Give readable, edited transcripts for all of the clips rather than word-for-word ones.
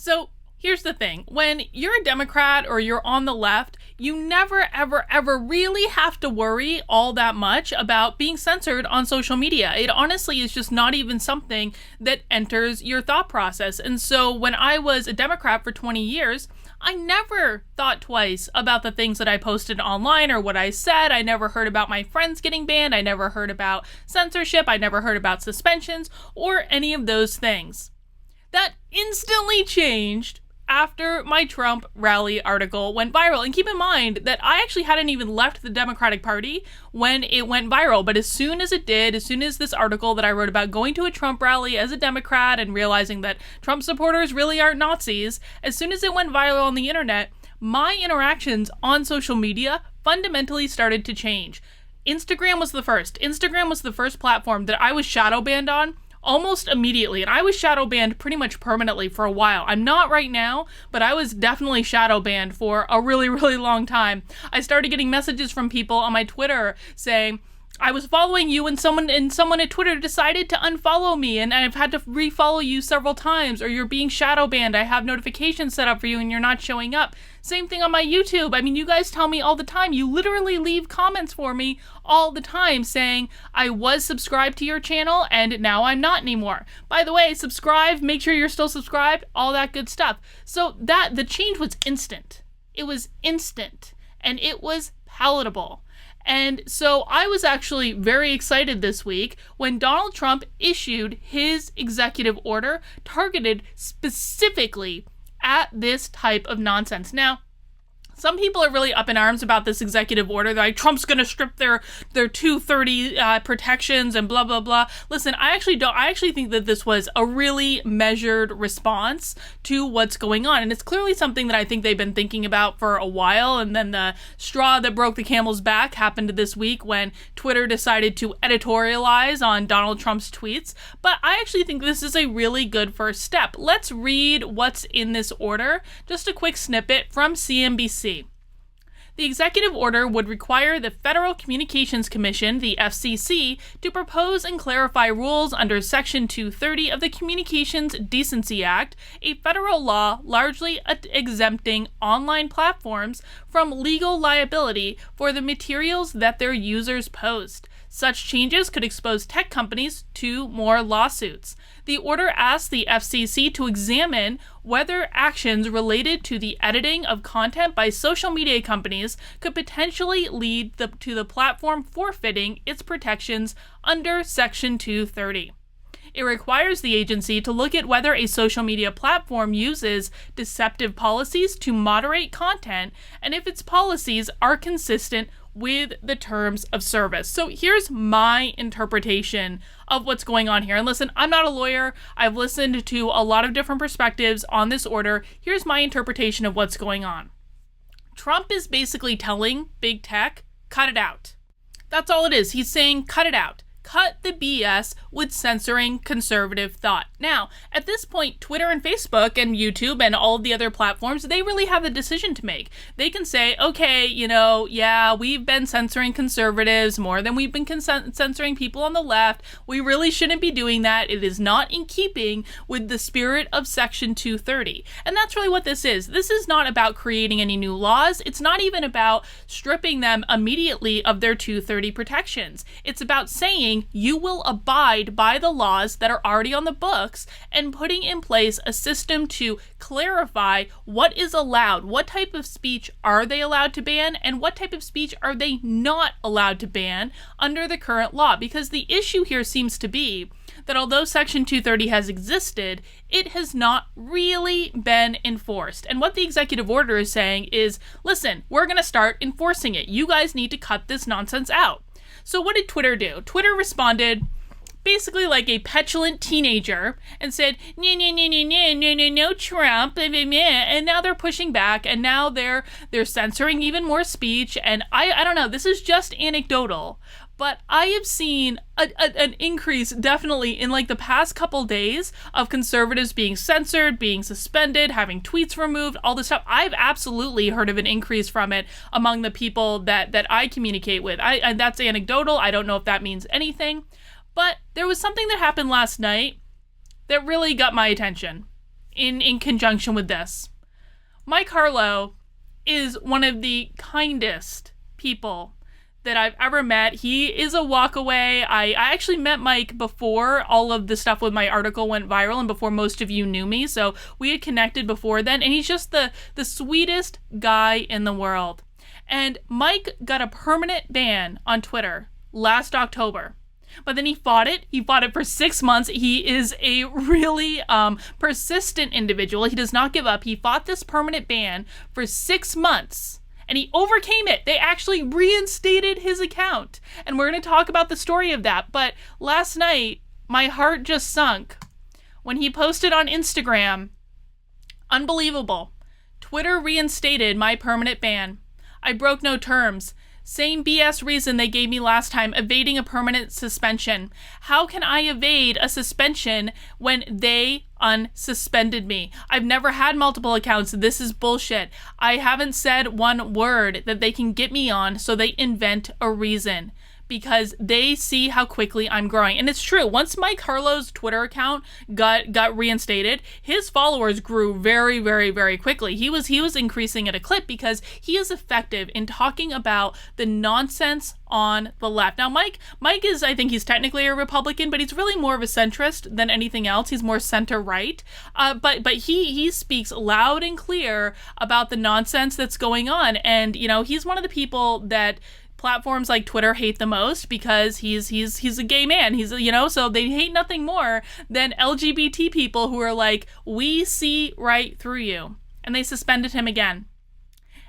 So here's the thing. When you're a Democrat or you're on the left, you never, ever, ever really have to worry all that much about being censored on social media. It honestly is just not even something that enters your thought process. And so when I was a Democrat for 20 years, I never thought twice about the things that I posted online or what I said. I never heard about my friends getting banned. I never heard about censorship. I never heard about suspensions or any of those things. That instantly changed after my Trump rally article went viral. And keep in mind that I actually hadn't even left the Democratic Party when it went viral. But as soon as it did, as soon as this article that I wrote about going to a Trump rally as a Democrat and realizing that Trump supporters really aren't Nazis, as soon as it went viral on the internet, my interactions on social media fundamentally started to change. Instagram was the first. Instagram was the first platform that I was shadow banned on almost immediately, and I was shadow banned pretty much permanently for a while. I'm not right now, but I was definitely shadow banned for a really, really long time. I started getting messages from people on my Twitter saying, I was following you and someone at Twitter decided to unfollow me and I've had to refollow you several times, or you're being shadow banned. I have notifications set up for you and you're not showing up. Same thing on my YouTube. I mean, you guys tell me all the time. You literally leave comments for me all the time saying I was subscribed to your channel and now I'm not anymore. By the way, subscribe, make sure you're still subscribed, all that good stuff. So the change was instant. It was instant and it was palatable. And so I was actually very excited this week when Donald Trump issued his executive order targeted specifically at this type of nonsense. Now, some people are really up in arms about this executive order, like Trump's going to strip their 230 protections and blah, blah, blah. Listen, I actually think that this was a really measured response to what's going on. And it's clearly something that I think they've been thinking about for a while. And then the straw that broke the camel's back happened this week when Twitter decided to editorialize on Donald Trump's tweets. But I actually think this is a really good first step. Let's read what's in this order. Just a quick snippet from CNBC. The executive order would require the Federal Communications Commission, the FCC, to propose and clarify rules under Section 230 of the Communications Decency Act, a federal law largely exempting online platforms from legal liability for the materials that their users post. Such changes could expose tech companies to more lawsuits. The order asks the FCC to examine whether actions related to the editing of content by social media companies could potentially lead to the platform forfeiting its protections under Section 230. It requires the agency to look at whether a social media platform uses deceptive policies to moderate content and if its policies are consistent with the terms of service. So here's my interpretation of what's going on here. And listen, I'm not a lawyer. I've listened to a lot of different perspectives on this order. Here's my interpretation of what's going on. Trump is basically telling big tech, cut it out. That's all it is. He's saying, cut it out. Cut the BS with censoring conservative thought. Now, at this point, Twitter and Facebook and YouTube and all of the other platforms, they really have a decision to make. They can say, okay, yeah, we've been censoring conservatives more than we've been censoring people on the left. We really shouldn't be doing that. It is not in keeping with the spirit of Section 230. And that's really what this is. This is not about creating any new laws. It's not even about stripping them immediately of their 230 protections. It's about saying, you will abide by the laws that are already on the books and putting in place a system to clarify what is allowed, what type of speech are they allowed to ban, and what type of speech are they not allowed to ban under the current law. Because the issue here seems to be that although Section 230 has existed, it has not really been enforced. And what the executive order is saying is, listen, we're going to start enforcing it. You guys need to cut this nonsense out. So what did Twitter do? Twitter responded basically like a petulant teenager and said, no, Trump, and now they're pushing back, and now they're censoring even more speech, and I don't know, this is just anecdotal, but I have seen an increase definitely in like the past couple days of conservatives being censored, being suspended, having tweets removed, all this stuff. I've absolutely heard of an increase from it among the people that I communicate with. That's anecdotal. I don't know if that means anything, but there was something that happened last night that really got my attention. in conjunction with this. Mike Harlow is one of the kindest people that I've ever met. He is a walk away. I actually met Mike before all of the stuff with my article went viral and before most of you knew me. So we had connected before then, and he's just the sweetest guy in the world. And Mike got a permanent ban on Twitter last October. But then he fought it. He fought it for 6 months. He is a really persistent individual. He does not give up. He fought this permanent ban for 6 months. And he overcame it. They actually reinstated his account. And we're going to talk about the story of that. But last night, my heart just sunk when he posted on Instagram, "Unbelievable. Twitter reinstated my permanent ban. I broke no terms. Same BS reason they gave me last time, evading a permanent suspension. How can I evade a suspension when they unsuspended me? I've never had multiple accounts. This is bullshit. I haven't said one word that they can get me on, so they invent a reason. Because they see how quickly I'm growing." And it's true. Once Mike Harlow's Twitter account got reinstated, his followers grew very, very, very quickly. He was increasing at a clip because he is effective in talking about the nonsense on the left. Now, Mike is, I think he's technically a Republican, but he's really more of a centrist than anything else. He's more center-right. But he speaks loud and clear about the nonsense that's going on. And, you know, he's one of the people that platforms like Twitter hate the most because he's a gay man. So they hate nothing more than LGBT people who are like, "We see right through you." And they suspended him again.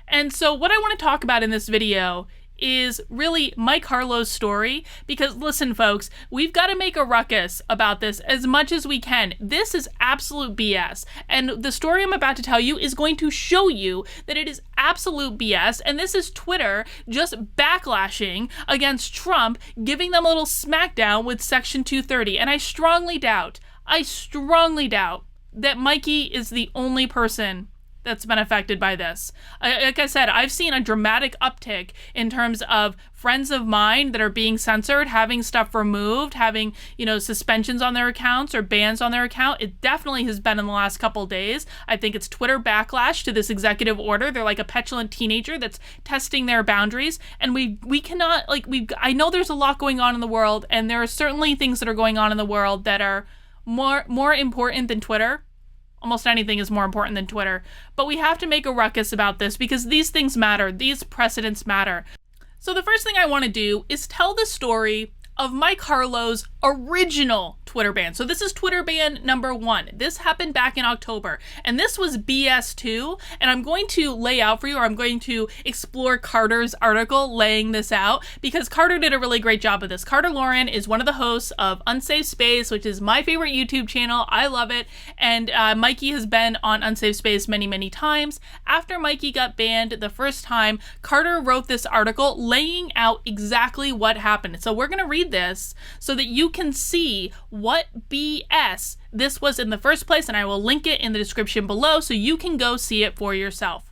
And so what I want to talk about in this video is really Mike Harlow's story, because listen, folks, we've got to make a ruckus about this as much as we can. This is absolute BS, and the story I'm about to tell you is going to show you that it is absolute BS, and this is Twitter just backlashing against Trump, giving them a little smackdown with Section 230, and I strongly doubt that Mikey is the only person that's been affected by this. Like I said, I've seen a dramatic uptick in terms of friends of mine that are being censored, having stuff removed, having, suspensions on their accounts or bans on their account. It definitely has been in the last couple days. I think it's Twitter backlash to this executive order. They're like a petulant teenager that's testing their boundaries. And we cannot, I know there's a lot going on in the world, and there are certainly things that are going on in the world that are more important than Twitter. Almost anything is more important than Twitter. But we have to make a ruckus about this because these things matter. These precedents matter. So the first thing I want to do is tell the story of Mike Harlow's original Twitter ban. So this is Twitter ban number 1. This happened back in October, and this was BS 2, and I'm going to lay out for you, or I'm going to explore Carter's article laying this out, because Carter did a really great job of this. Carter Lauren is one of the hosts of Unsafe Space, which is my favorite YouTube channel. I love it, and Mikey has been on Unsafe Space many, many times. After Mikey got banned the first time, Carter wrote this article laying out exactly what happened. So we're going to read this so that you can see what BS this was in the first place, and I will link it in the description below so you can go see it for yourself.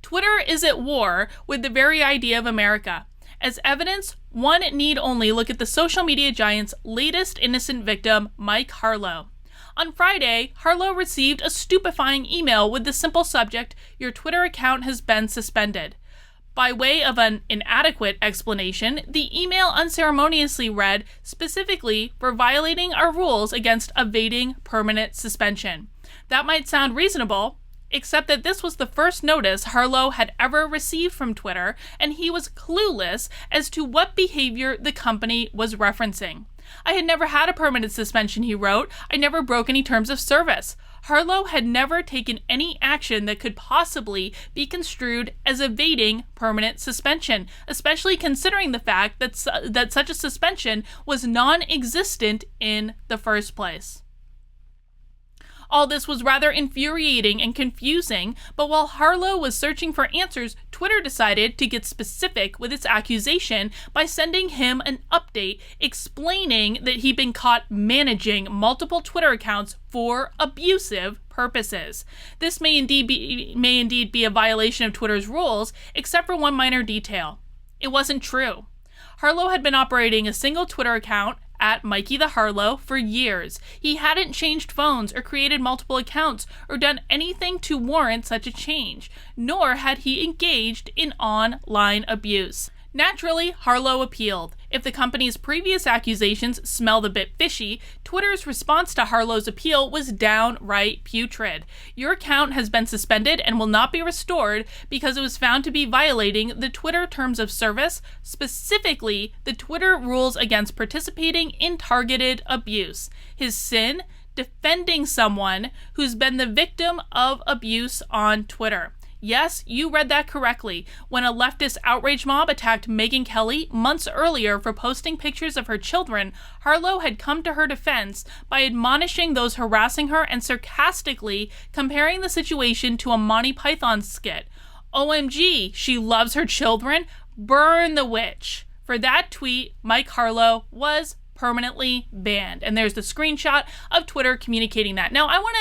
Twitter is at war with the very idea of America. As evidence, one need only look at the social media giant's latest innocent victim, Mike Harlow. On Friday, Harlow received a stupefying email with the simple subject, "Your Twitter account has been suspended." By way of an inadequate explanation, the email unceremoniously read, "Specifically for violating our rules against evading permanent suspension." That might sound reasonable, except that this was the first notice Harlow had ever received from Twitter, and he was clueless as to what behavior the company was referencing. "I had never had a permanent suspension," he wrote. "I never broke any terms of service." Harlow had never taken any action that could possibly be construed as evading permanent suspension, especially considering the fact that such a suspension was non-existent in the first place. All this was rather infuriating and confusing, but while Harlow was searching for answers, Twitter decided to get specific with its accusation by sending him an update explaining that he'd been caught managing multiple Twitter accounts for abusive purposes. This may indeed be a violation of Twitter's rules, except for one minor detail. It wasn't true. Harlow had been operating a single Twitter account at Mikey the Harlow for years. He hadn't changed phones or created multiple accounts or done anything to warrant such a change, nor had he engaged in online abuse. Naturally, Harlow appealed. If the company's previous accusations smelled a bit fishy, Twitter's response to Harlow's appeal was downright putrid. Your account has been suspended and will not be restored because it was found to be violating the Twitter terms of service, specifically the Twitter rules against participating in targeted abuse. His sin? Defending someone who's been the victim of abuse on Twitter. Yes, you read that correctly. When a leftist outrage mob attacked Megyn Kelly months earlier for posting pictures of her children, Harlow had come to her defense by admonishing those harassing her and sarcastically comparing the situation to a Monty Python skit. OMG, she loves her children? Burn the witch. For that tweet, Mike Harlow was permanently banned. And there's the screenshot of Twitter communicating that. Now, I want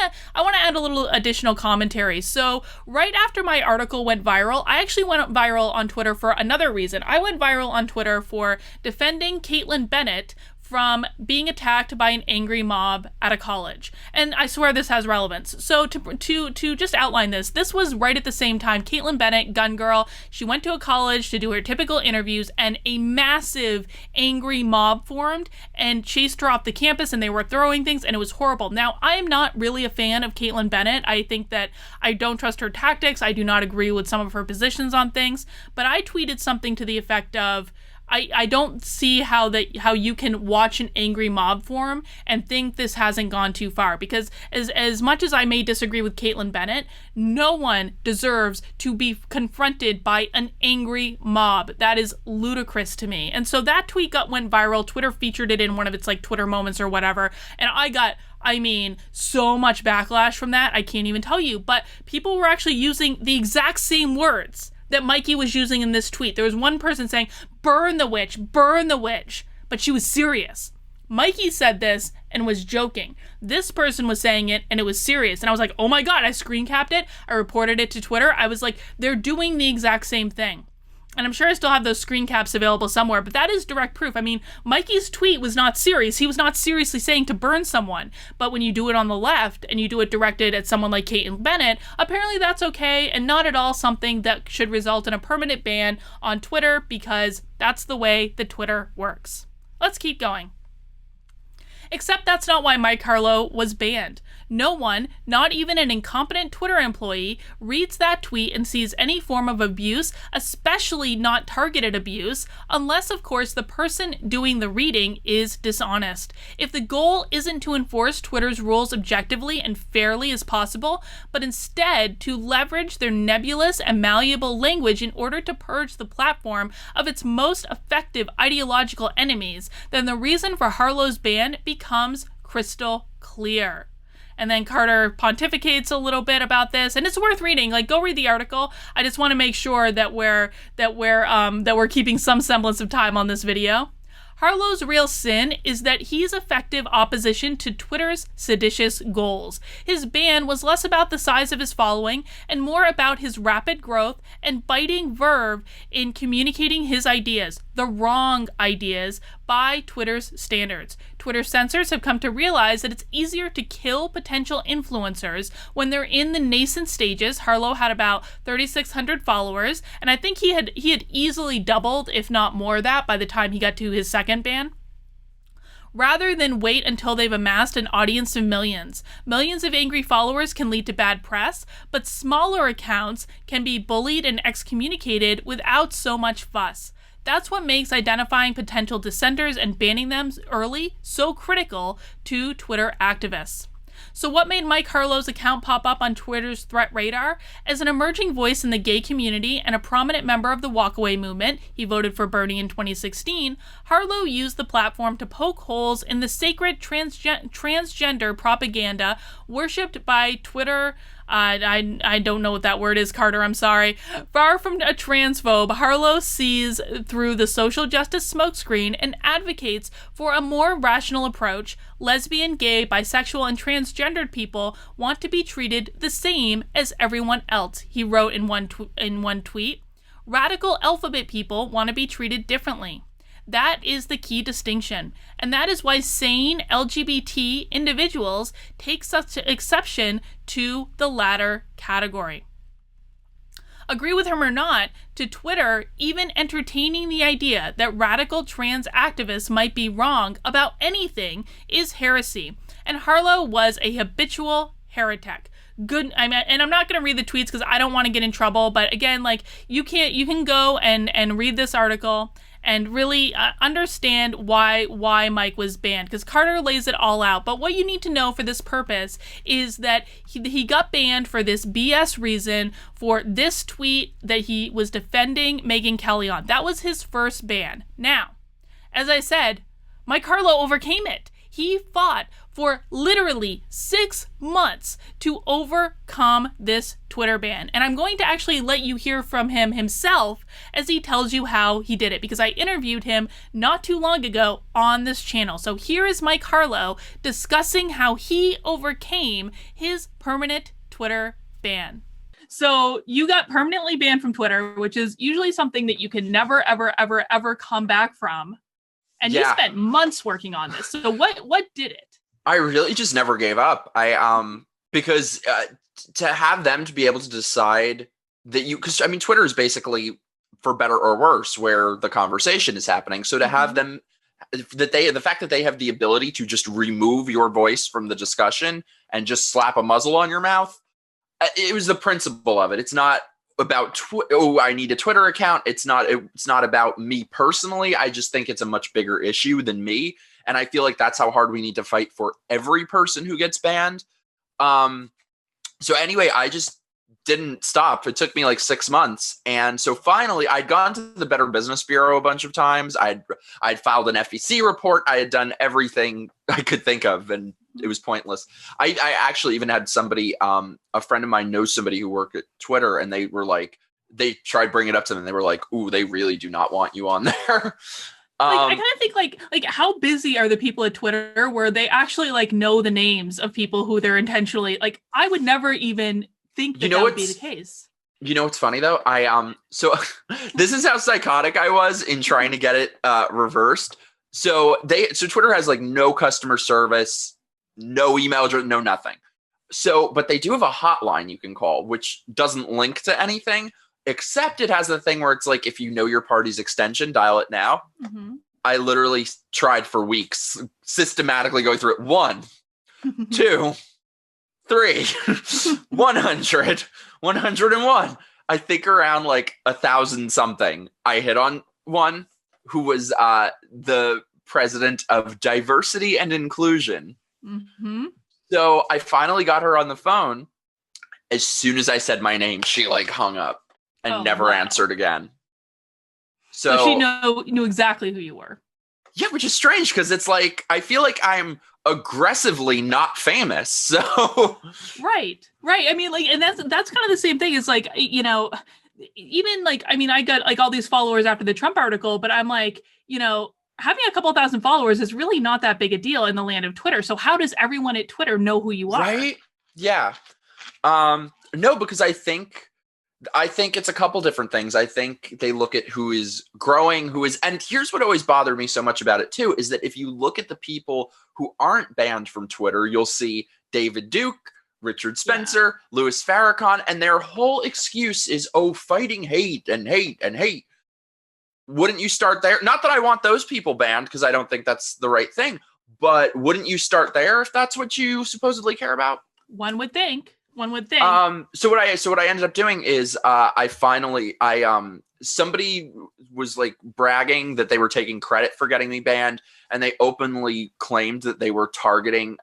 to add a little additional commentary. So, right after my article went viral, I actually went viral on Twitter for another reason. I went viral on Twitter for defending Caitlin Bennett from being attacked by an angry mob at a college. And I swear this has relevance. So to just outline this was right at the same time Caitlin Bennett, gun girl, she went to a college to do her typical interviews and a massive angry mob formed and chased her off the campus and they were throwing things and it was horrible. Now, I am not really a fan of Caitlin Bennett. I think that I don't trust her tactics. I do not agree with some of her positions on things, but I tweeted something to the effect of, I don't see how you can watch an angry mob form and think this hasn't gone too far, because as much as I may disagree with Caitlin Bennett, no one deserves to be confronted by an angry mob. That is ludicrous to me. And so that tweet went viral. Twitter featured it in one of its Twitter moments or whatever, and I got so much backlash from that, I can't even tell you. But people were actually using the exact same words that Mikey was using in this tweet. There was one person saying, burn the witch, but she was serious. Mikey said this and was joking. This person was saying it and it was serious. And I was like, oh my God, I screen capped it. I reported it to Twitter. I was like, they're doing the exact same thing. And I'm sure I still have those screen caps available somewhere, but that is direct proof. I mean, Mikey's tweet was not serious. He was not seriously saying to burn someone. But when you do it on the left and you do it directed at someone like Caitlin Bennett, apparently that's okay and not at all something that should result in a permanent ban on Twitter, because that's the way that Twitter works. Let's keep going. Except that's not why Mike Harlow was banned. No one, not even an incompetent Twitter employee, reads that tweet and sees any form of abuse, especially not targeted abuse, unless, of course, the person doing the reading is dishonest. If the goal isn't to enforce Twitter's rules objectively and fairly as possible, but instead to leverage their nebulous and malleable language in order to purge the platform of its most effective ideological enemies, then the reason for Harlow's ban becomes crystal clear. And then Carter pontificates a little bit about this, and it's worth reading. Go read the article. I just want to make sure that we're keeping some semblance of time on this video. Harlow's real sin is that he's effective opposition to Twitter's seditious goals. His ban was less about the size of his following and more about his rapid growth and biting verve in communicating his ideas, the wrong ideas, by Twitter's standards. Twitter censors have come to realize that it's easier to kill potential influencers when they're in the nascent stages. Harlow had about 3,600 followers, and I think he had easily doubled, if not more, that by the time he got to his second ban. Rather than wait until they've amassed an audience of millions. Millions of angry followers can lead to bad press, but smaller accounts can be bullied and excommunicated without so much fuss. That's what makes identifying potential dissenters and banning them early so critical to Twitter activists. So what made Mike Harlow's account pop up on Twitter's threat radar? As an emerging voice in the gay community and a prominent member of the walkaway movement, he voted for Bernie in 2016, Harlow used the platform to poke holes in the sacred transgender propaganda worshipped by Twitter. I don't know what that word is, Carter, I'm sorry. Far from a transphobe, Harlow sees through the social justice smokescreen and advocates for a more rational approach. Lesbian, gay, bisexual, and transgendered people want to be treated the same as everyone else, he wrote in one tweet. Radical alphabet people want to be treated differently. That is the key distinction. And that is why sane LGBT individuals take such exception to the latter category. Agree with him or not, to Twitter, even entertaining the idea that radical trans activists might be wrong about anything is heresy. And Harlow was a habitual heretic. Good. And I'm not going to read the tweets because I don't want to get in trouble. But again, like you can go and read this article and really understand why Mike was banned, because Carter lays it all out. But what you need to know for this purpose is that he got banned for this BS reason, for this tweet that he was defending Megyn Kelly on. That was his first ban. Now, as I said, Mike Harlow overcame it. He fought for literally 6 months to overcome this Twitter ban. And I'm going to actually let you hear from him himself as he tells you how he did it, because I interviewed him not too long ago on this channel. So here is Mike Harlow discussing how he overcame his permanent Twitter ban. So you got permanently banned from Twitter, which is usually something that you can never, ever, ever, ever come back from. And you spent months working on this. So what did it? I really just never gave up. Because to have them to be able to decide that because I mean, Twitter is basically, for better or worse, where the conversation is happening. So to have them, the fact that they have the ability to just remove your voice from the discussion and just slap a muzzle on your mouth, it was the principle of it. It's not about I need a Twitter account. It's not about me personally. I just think it's a much bigger issue than me, and I feel like that's how hard we need to fight for every person who gets banned. So anyway, I just didn't stop. It took me like 6 months, and so finally I'd gone to the Better Business Bureau a bunch of times. I'd filed an FEC report. I had done everything I could think of, and it was pointless. I actually even had somebody, a friend of mine knows somebody who worked at Twitter, and they were like, they tried bringing it up to them, and they were like, "Ooh, they really do not want you on there." I kind of think like how busy are the people at Twitter where they actually like know the names of people who they're intentionally like. I would never even think that would be the case. You know what's funny though? So this is how psychotic I was in trying to get it reversed. So Twitter has like no customer service, no email address, no nothing. So, but they do have a hotline you can call, which doesn't link to anything, except it has a thing where it's like, if you know your party's extension, dial it now. Mm-hmm. I literally tried for weeks, systematically going through it. 1, 2, 3, 100, 101. I think around like 1,000 something. I hit on one who was the president of diversity and inclusion. Mm-hmm. So I finally got her on the phone. As soon as I said my name, she like hung up and never answered again. So she knew exactly who you were. Yeah, which is strange because it's like I feel like I'm aggressively not famous. So right. I mean, like, and that's kind of the same thing. It's like, you know, even like, I mean, I got like all these followers after the Trump article, but I'm like, you know, having a couple thousand followers is really not that big a deal in the land of Twitter. So how does everyone at Twitter know who you are? Right? Yeah. No, because I think it's a couple different things. I think they look at who is growing, and here's what always bothered me so much about it too, is that if you look at the people who aren't banned from Twitter, you'll see David Duke, Richard Spencer, Louis Farrakhan, and their whole excuse is, fighting hate and hate and hate. Wouldn't you start there? Not that I want those people banned, because I don't think that's the right thing, but wouldn't you start there if that's what you supposedly care about? One would think. So what I ended up doing is somebody was like bragging that they were taking credit for getting me banned, and they openly claimed that they were targeting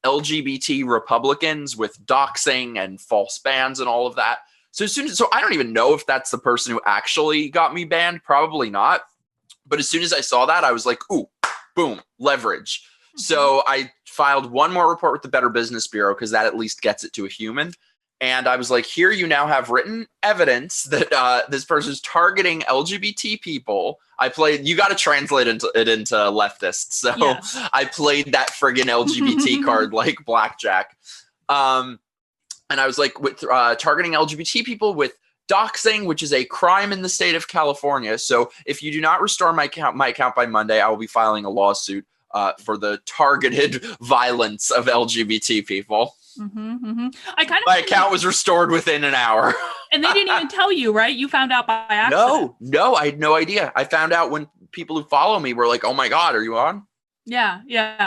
LGBT Republicans with doxing and false bans and all of that. So I don't even know if that's the person who actually got me banned. Probably not. But as soon as I saw that, I was like, ooh, boom, leverage. Mm-hmm. So I filed one more report with the Better Business Bureau, because that at least gets it to a human. And I was like, here you now have written evidence that this person's targeting LGBT people. You got to translate it into leftists. So yes. I played that friggin' LGBT card like blackjack. And I was like, with targeting LGBT people with doxing, which is a crime in the state of California. So if you do not restore my account by Monday, I will be filing a lawsuit for the targeted violence of LGBT people. My account was restored within an hour. And they didn't even tell you, right? You found out by accident. No, I had no idea. I found out when people who follow me were like, oh my God, are you on? Yeah.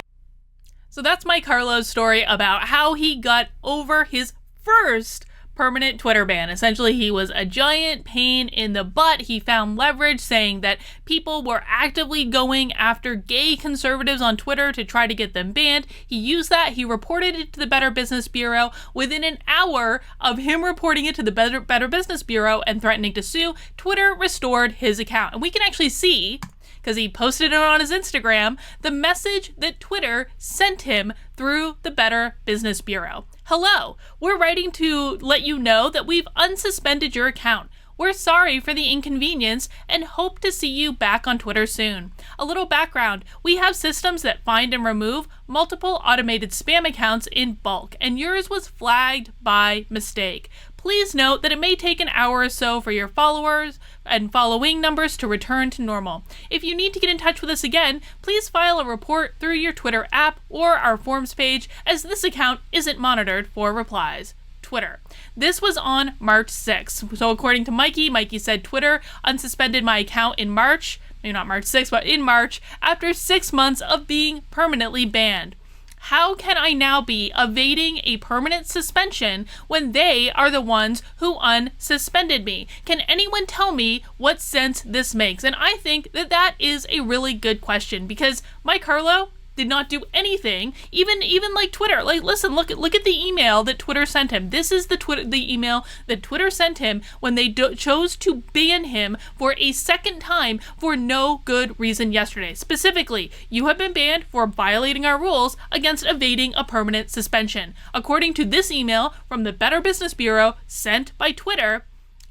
So that's Mike Harlow's story about how he got over his first permanent Twitter ban. Essentially, he was a giant pain in the butt. He found leverage saying that people were actively going after gay conservatives on Twitter to try to get them banned. He used that. He reported it to the Better Business Bureau. Within an hour of him reporting it to the Better Business Bureau and threatening to sue, Twitter restored his account. And we can actually see, because he posted it on his Instagram, the message that Twitter sent him through the Better Business Bureau. Hello, we're writing to let you know that we've unsuspended your account. We're sorry for the inconvenience and hope to see you back on Twitter soon. A little background, we have systems that find and remove multiple automated spam accounts in bulk, and yours was flagged by mistake. Please note that it may take an hour or so for your followers and following numbers to return to normal. If you need to get in touch with us again, please file a report through your Twitter app or our forms page, as this account isn't monitored for replies. Twitter. This was on March 6th. So according to Mikey said Twitter unsuspended my account in March, maybe not March 6th, but in March, after 6 months of being permanently banned. How can I now be evading a permanent suspension when they are the ones who unsuspended me? Can anyone tell me what sense this makes? And I think that that is a really good question, because Mike Harlow did not do anything, even like Twitter. Like, listen, look at the email that Twitter sent him. This is the email that Twitter sent him when they chose to ban him for a second time for no good reason yesterday. Specifically, you have been banned for violating our rules against evading a permanent suspension. According to this email from the Better Business Bureau sent by Twitter,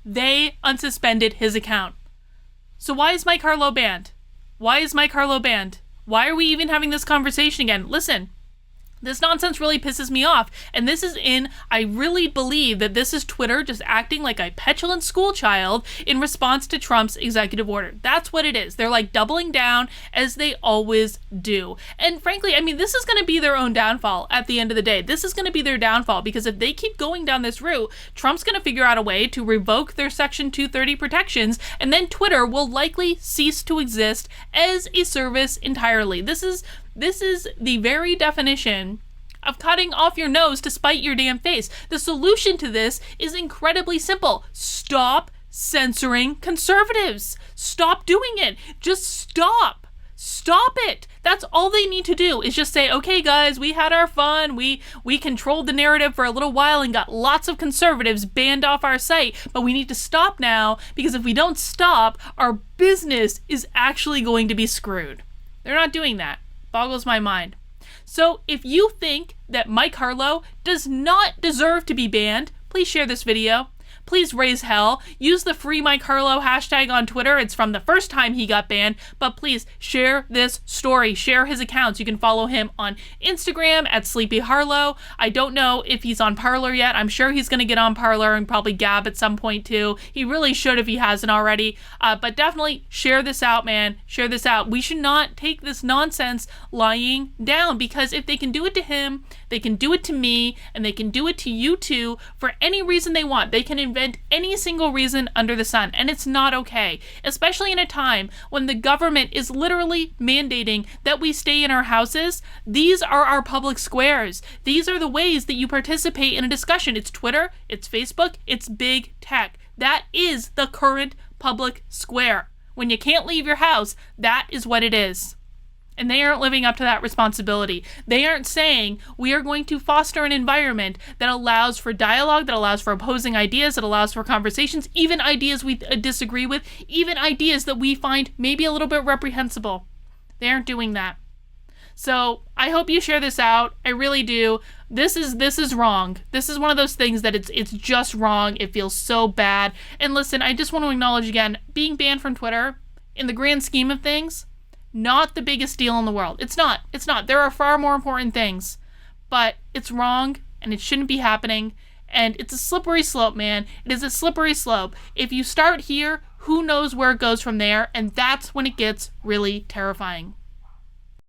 they unsuspended his account. So why is Mike Harlow banned? Why are we even having this conversation again? Listen, this nonsense really pisses me off. And I really believe that this is Twitter just acting like a petulant school child in response to Trump's executive order. That's what it is. They're like doubling down, as they always do. And frankly, I mean, this is going to be their own downfall at the end of the day. This is going to be their downfall, because if they keep going down this route, Trump's going to figure out a way to revoke their Section 230 protections, and then Twitter will likely cease to exist as a service entirely. This is the very definition of cutting off your nose to spite your damn face. The solution to this is incredibly simple. Stop censoring conservatives. Stop doing it. Just stop. Stop it. That's all they need to do, is just say, okay, guys, we had our fun. We controlled the narrative for a little while and got lots of conservatives banned off our site, but we need to stop now, because if we don't stop, our business is actually going to be screwed. They're not doing that. Boggles my mind. So if you think that Mike Harlow does not deserve to be banned, please share this video. Please raise hell. Use the free Mike Harlow hashtag on Twitter. It's from the first time he got banned. But please share this story. Share his accounts. You can follow him on Instagram at Sleepy Harlow. I don't know if he's on Parler yet. I'm sure he's going to get on Parler and probably Gab at some point too. He really should if he hasn't already. But definitely share this out, man. Share this out. We should not take this nonsense lying down, because if they can do it to him, they can do it to me, and they can do it to you too for any reason they want. They can invent any single reason under the sun, and it's not okay, especially in a time when the government is literally mandating that we stay in our houses. These are our public squares. These are the ways that you participate in a discussion. It's Twitter, it's Facebook, it's big tech. That is the current public square. When you can't leave your house, that is what it is. And they aren't living up to that responsibility. They aren't saying we are going to foster an environment that allows for dialogue, that allows for opposing ideas, that allows for conversations, even ideas we disagree with, even ideas that we find maybe a little bit reprehensible. They aren't doing that. So I hope you share this out. I really do. This is wrong. This is one of those things that it's just wrong. It feels so bad. And listen, I just want to acknowledge again, being banned from Twitter, in the grand scheme of things, not the biggest deal in the world. It's not. There are far more important things. But it's wrong, and it shouldn't be happening. And it's a slippery slope, man. It is a slippery slope. If you start here, who knows where it goes from there, and that's when it gets really terrifying.